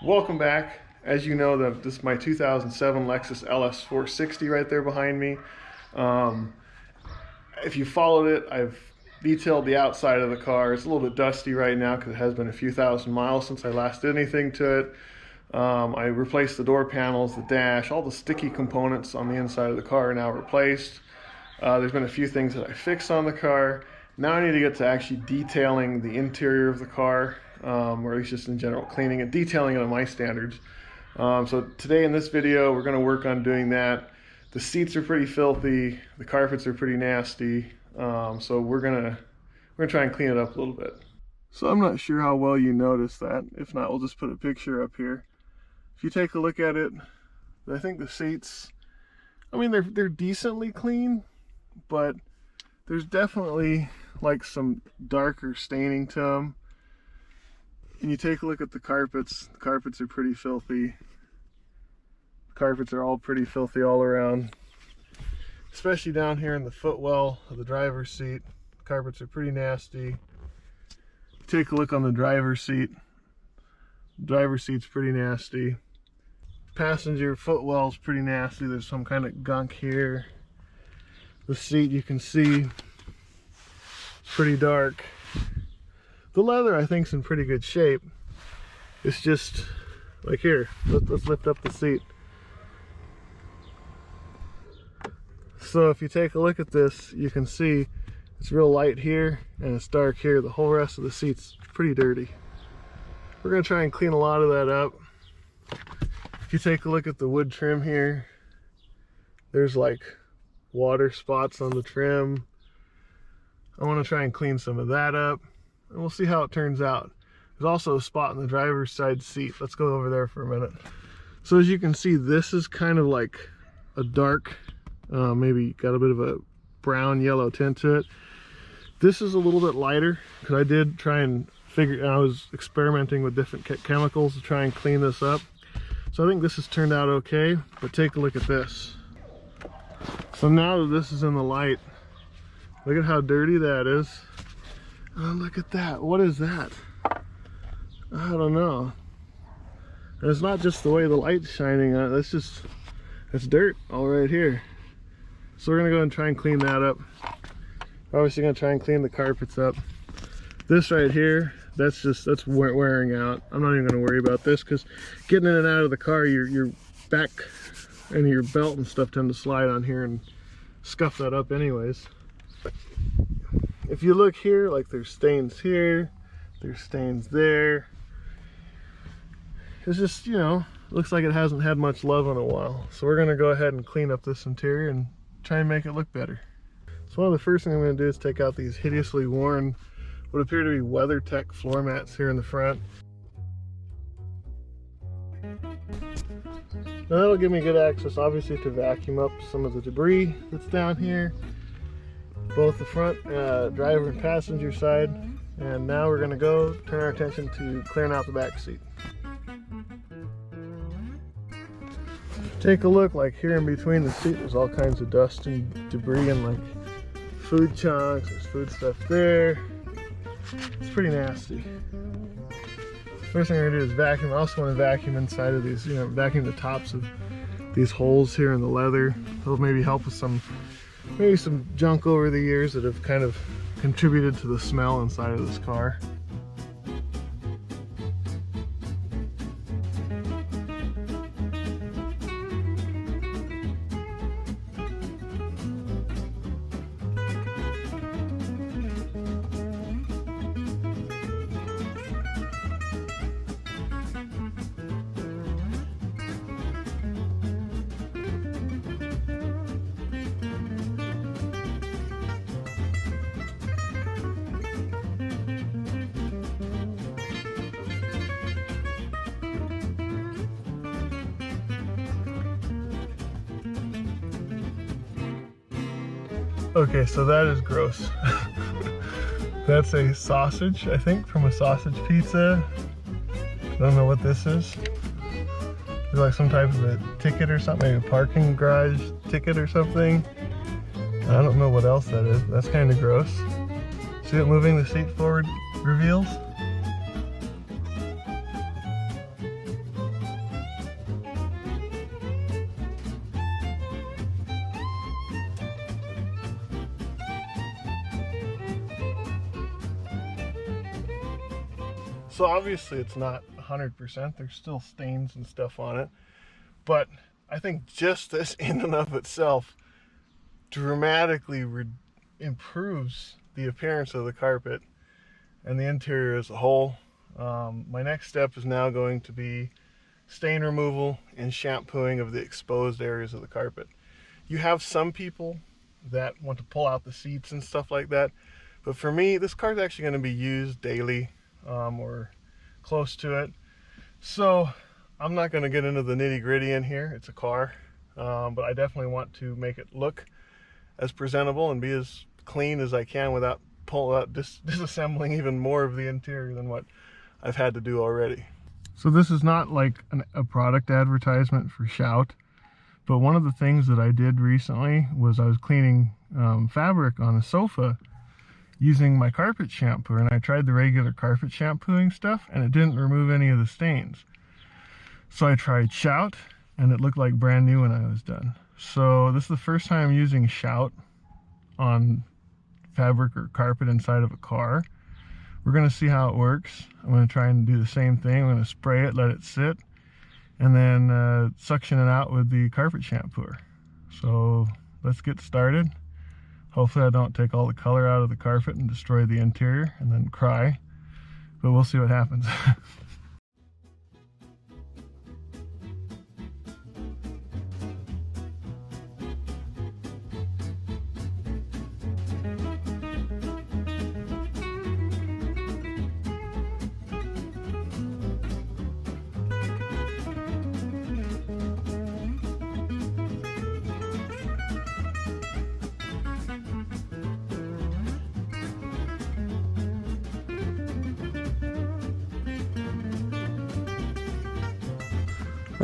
Welcome back. As you know, this is my 2007 Lexus LS460 right there behind me. If you followed it, I've detailed the outside of the car. It's a little bit dusty right now because it has been a few thousand miles since I last did anything to it. I replaced the door panels, the dash, all the sticky components on the inside of the car are now replaced. There's been a few things that I fixed on the car. Now I need to get to actually detailing the interior of the car, or at least just in general, cleaning it, detailing it on my standards. So today in this video, we're going to work on doing that. The seats are pretty filthy, the carpets are pretty nasty, so we're gonna try and clean it up a little bit. So I'm not sure how well you noticed that. If not, we'll just put a picture up here. If you take a look at it, I think the seats, I mean, they're decently clean, but there's definitely like some darker staining to them. And you take a look at the carpets are pretty filthy. The carpets are all pretty filthy all around, especially down here in the footwell of the driver's seat. The carpets are pretty nasty. Take a look on the driver's seat. The driver's seat's pretty nasty. Passenger footwell's pretty nasty. There's some kind of gunk here. The seat, you can see, pretty dark. The leather, I think, is in pretty good shape. It's just like here. Let's lift up the seat. So if you take a look at this, you can see it's real light here and it's dark here. The whole rest of the seat's pretty dirty. We're gonna try and clean a lot of that up. If you take a look at the wood trim here, there's like water spots on the trim. I want to try and clean some of that up, and we'll see how it turns out. There's also a spot in the driver's side seat. Let's go over there for a minute. So as you can see, this is kind of like a dark, maybe got a bit of a brown yellow tint to it. This is a little bit lighter because I did try and I was experimenting with different chemicals to try and clean this up. So I think this has turned out okay, but take a look at this. So now that this is in the light, look at how dirty that is. Oh, look at that. What is that? I don't know. And it's not just the way the light's shining on it. That's dirt all right here. So we're gonna go and try and clean that up. Obviously gonna try and clean the carpets up. This right here, that's wearing out. I'm not even gonna worry about this because getting in and out of the car, your back and your belt and stuff tend to slide on here and scuff that up anyways. If you look here, like there's stains here, there's stains there. It's just, you know, looks like it hasn't had much love in a while. So we're gonna go ahead and clean up this interior and try and make it look better. So one of the first things I'm gonna do is take out these hideously worn, what appear to be WeatherTech floor mats here in the front. Now that'll give me good access, obviously, to vacuum up some of the debris that's down here, both the front driver and passenger side. And now we're gonna go turn our attention to clearing out the back seat. Take a look, like here in between the seat, there's all kinds of dust and debris and like food chunks, there's food stuff there. It's pretty nasty. First thing I'm gonna do is vacuum. I also want to vacuum inside of these, you know, vacuum the tops of these holes here in the leather. It'll maybe help with maybe some junk over the years that have kind of contributed to the smell inside of this car. Okay, so that is gross. That's a sausage, I think, from a sausage pizza. I don't know what this is. It's like some type of a ticket or something, maybe a parking garage ticket or something. I don't know what else that is. That's kind of gross. See what moving the seat forward reveals? So obviously it's not 100%. There's still stains and stuff on it. But I think just this in and of itself dramatically improves the appearance of the carpet and the interior as a whole. My next step is now going to be stain removal and shampooing of the exposed areas of the carpet. You have some people that want to pull out the seats and stuff like that, but for me, this car is actually going to be used daily or close to it. So I'm not going to get into the nitty-gritty in here. It's a car, but I definitely want to make it look as presentable and be as clean as I can without disassembling even more of the interior than what I've had to do already. So this is not like a product advertisement for Shout, but one of the things that I did recently was I was cleaning fabric on a sofa using my carpet shampoo, and I tried the regular carpet shampooing stuff and it didn't remove any of the stains. So I tried Shout and it looked like brand new when I was done. So this is the first time I'm using Shout on fabric or carpet inside of a car. We're going to see how it works. I'm going to try and do the same thing. I'm going to spray it, let it sit, and then suction it out with the carpet shampooer. So let's get started. Hopefully I don't take all the color out of the carpet and destroy the interior and then cry, but we'll see what happens.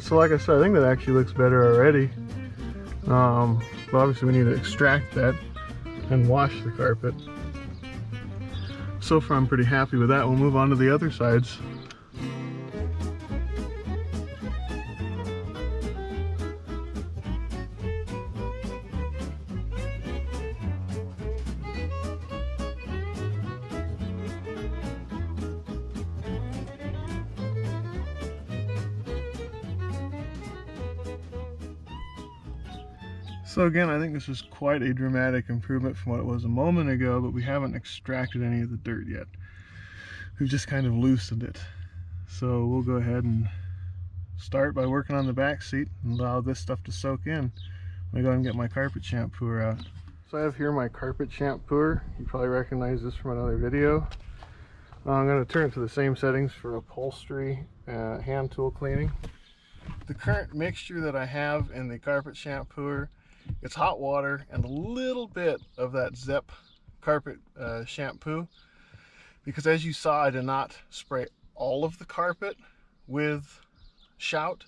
So like I said, I think that actually looks better already. But obviously we need to extract that and wash the carpet. So far I'm pretty happy with that. We'll move on to the other sides. So again, I think this is quite a dramatic improvement from what it was a moment ago, but we haven't extracted any of the dirt yet. We've just kind of loosened it. So we'll go ahead and start by working on the back seat and allow this stuff to soak in. I'm gonna go ahead and get my carpet shampooer out. So I have here my carpet shampooer. You probably recognize this from another video. I'm going to turn it to the same settings for upholstery, hand tool cleaning. The current mixture that I have in the carpet shampooer, it's hot water and a little bit of that Zep carpet shampoo, because as you saw, I did not spray all of the carpet with Shout.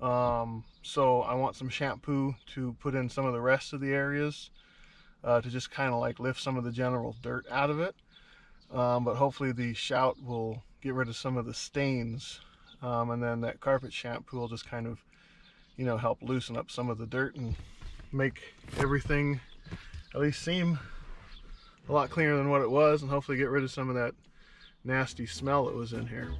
So I want some shampoo to put in some of the rest of the areas to just kind of like lift some of the general dirt out of it. But hopefully the Shout will get rid of some of the stains, and then that carpet shampoo will just kind of, you know, help loosen up some of the dirt and make everything at least seem a lot cleaner than what it was, and hopefully get rid of some of that nasty smell that was in here.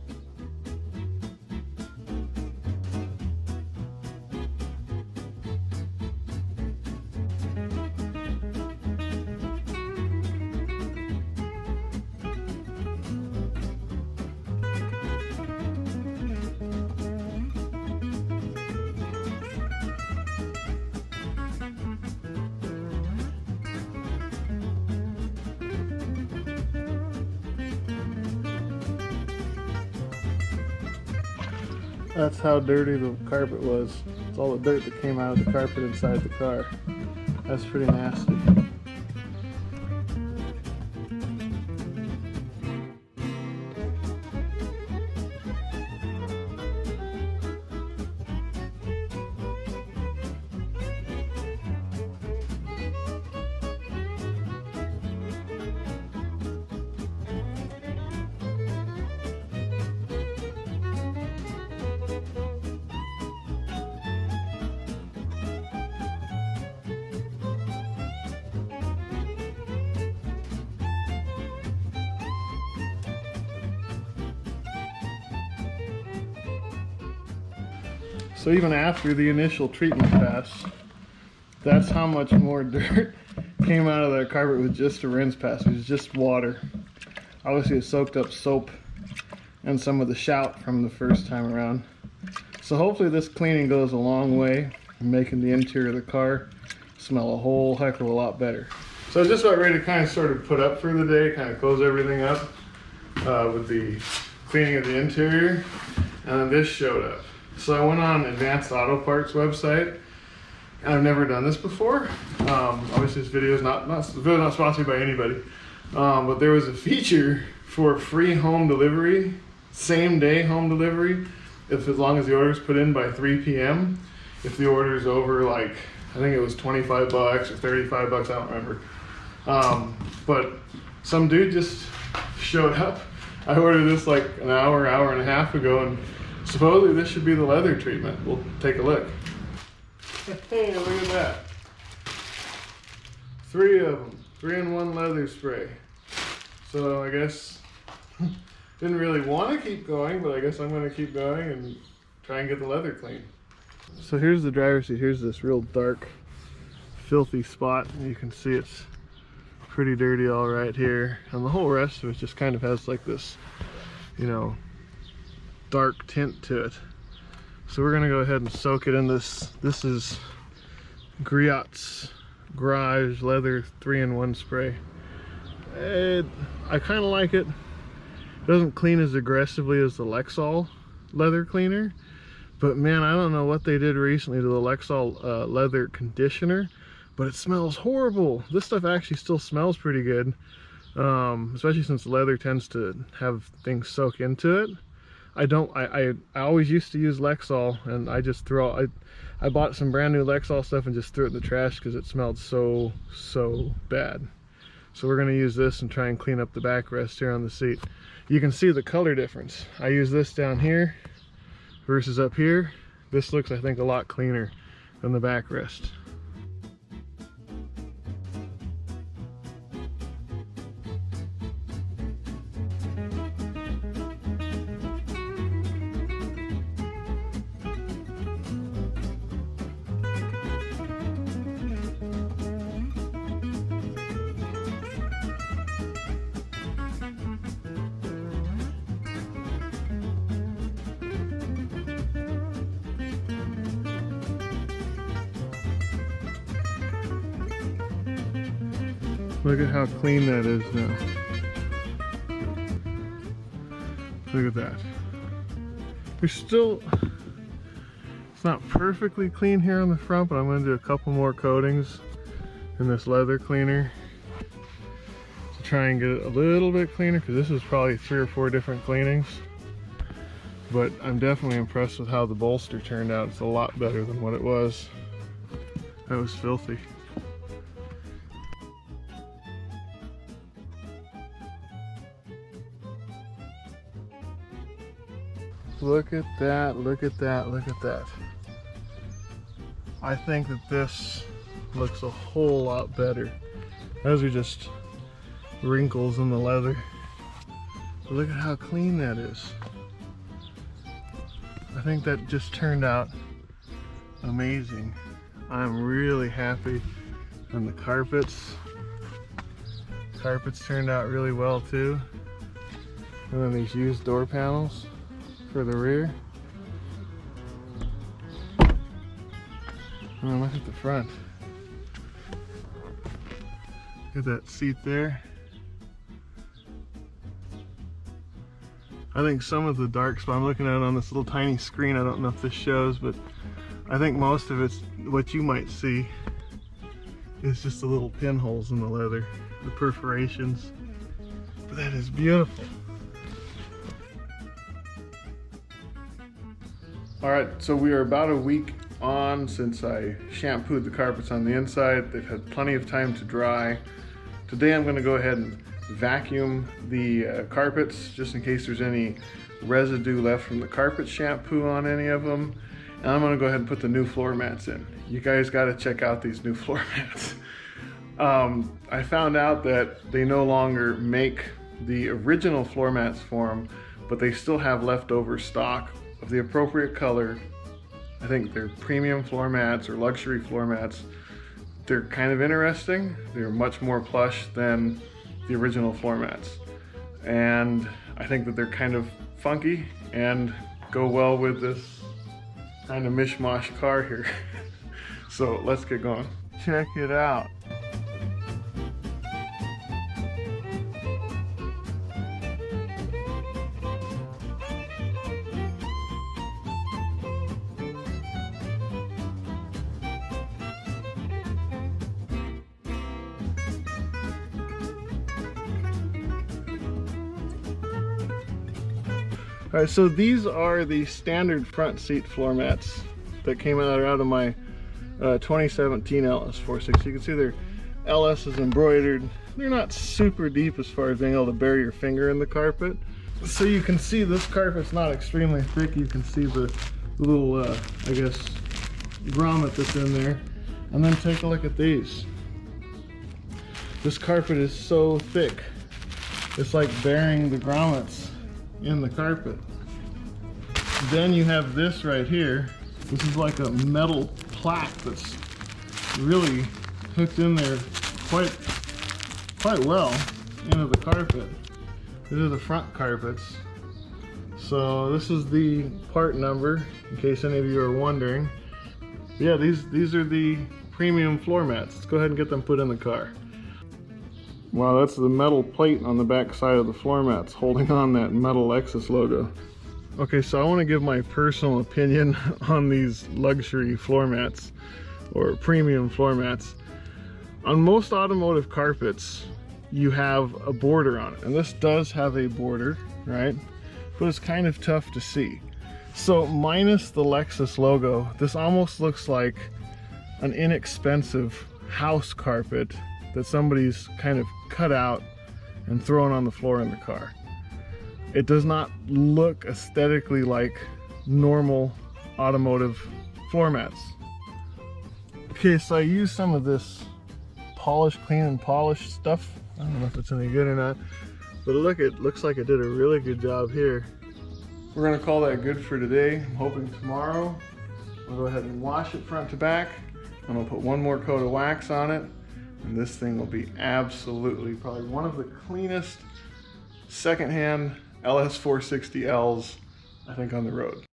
That's how dirty the carpet was. It's all the dirt that came out of the carpet inside the car. That's pretty nasty. So even after the initial treatment pass, that's how much more dirt came out of that carpet with just a rinse pass. It was just water. Obviously it soaked up soap and some of the shout from the first time around. So hopefully this cleaning goes a long way in making the interior of the car smell a whole heck of a lot better. So I'm just about ready to kind of sort of put up for the day, kind of close everything up with the cleaning of the interior, and then this showed up. So I went on Advanced Auto Parts website, and I've never done this before. Obviously this video is not sponsored by anybody, but there was a feature for free home delivery, same day home delivery, as long as the order is put in by 3 p.m. If the order is over, like, I think it was 25 bucks or 35 bucks, I don't remember. But some dude just showed up. I ordered this like an hour and a half ago, and supposedly this should be the leather treatment. We'll take a look. Hey, look at that. 3 of them, 3-in-1 leather spray. So I guess, didn't really want to keep going, but I guess I'm going to keep going and try and get the leather clean. So here's the driver's seat. Here's this real dark, filthy spot. You can see it's pretty dirty all right here, and the whole rest of it just kind of has like this, you know, dark tint to it. So we're gonna go ahead and soak it in this. This is Griot's Garage Leather 3-in-1 spray. I kind of like it. It doesn't clean as aggressively as the Lexus leather cleaner, but man, I don't know what they did recently to the Lexus leather conditioner, but it smells horrible. This stuff actually still smells pretty good, especially since leather tends to have things soak into it. I always used to use Lexol, and I just I bought some brand new Lexol stuff and just threw it in the trash because it smelled so bad. So we're gonna use this and try and clean up the backrest here on the seat. You can see the color difference. I use this down here versus up here. This looks, I think, a lot cleaner than the backrest. Look at how clean that is now. Look at that. There's still, it's not perfectly clean here on the front, but I'm going to do a couple more coatings in this leather cleaner to try and get it a little bit cleaner, because this is probably 3 or 4 different cleanings. But I'm definitely impressed with how the bolster turned out. It's a lot better than what it was. That was filthy. Look at that, look at that, look at that. I think that this looks a whole lot better. Those are just wrinkles in the leather. But look at how clean that is. I think that just turned out amazing. I'm really happy. And the carpets turned out really well too. And then these used door panels for the rear. And then look at the front. Look at that seat there. I think some of the dark spot, I'm looking at it on this little tiny screen, I don't know if this shows, but I think most of it's what you might see is just the little pinholes in the leather, the perforations. But that is beautiful. Alright, so we are about a week on since I shampooed the carpets on the inside. They've had plenty of time to dry. Today I'm going to go ahead and vacuum the carpets just in case there's any residue left from the carpet shampoo on any of them. And I'm going to go ahead and put the new floor mats in. You guys got to check out these new floor mats. I found out that they no longer make the original floor mats for them, but they still have leftover stock of the appropriate color I think they're premium floor mats or luxury floor mats. They're kind of interesting. They're much more plush than the original floor mats. And I think that they're kind of funky and go well with this kind of mishmash car here. So let's get going. Check it out. All right, so these are the standard front seat floor mats that came out of my 2017 LS460. You can see their LS is embroidered. They're not super deep as far as being able to bury your finger in the carpet. So you can see this carpet's not extremely thick. You can see the little, I guess, grommet that's in there. And then take a look at these. This carpet is so thick. It's like burying the grommets in the carpet. Then you have this right here. This is like a metal plaque that's really hooked in there quite well into the carpet. These are the front carpets. So this is the part number, in case any of you are wondering. Yeah, these are the premium floor mats. Let's go ahead and get them put in the car. Wow, that's the metal plate on the back side of the floor mats holding on that metal Lexus logo. Okay, so I want to give my personal opinion on these luxury floor mats or premium floor mats. On most automotive carpets, you have a border on it, and this does have a border, right? But it's kind of tough to see. So minus the Lexus logo, this almost looks like an inexpensive house carpet that somebody's kind of cut out and thrown on the floor in the car. It does not look aesthetically like normal automotive floor mats. Okay, so I used some of this polish, clean and polish stuff. I don't know if it's any good or not, but look, it looks like it did a really good job here. We're gonna call that good for today. I'm hoping tomorrow I'll go ahead and wash it front to back. I'm gonna put one more coat of wax on it, and this thing will be absolutely probably one of the cleanest secondhand LS460Ls I think on the road.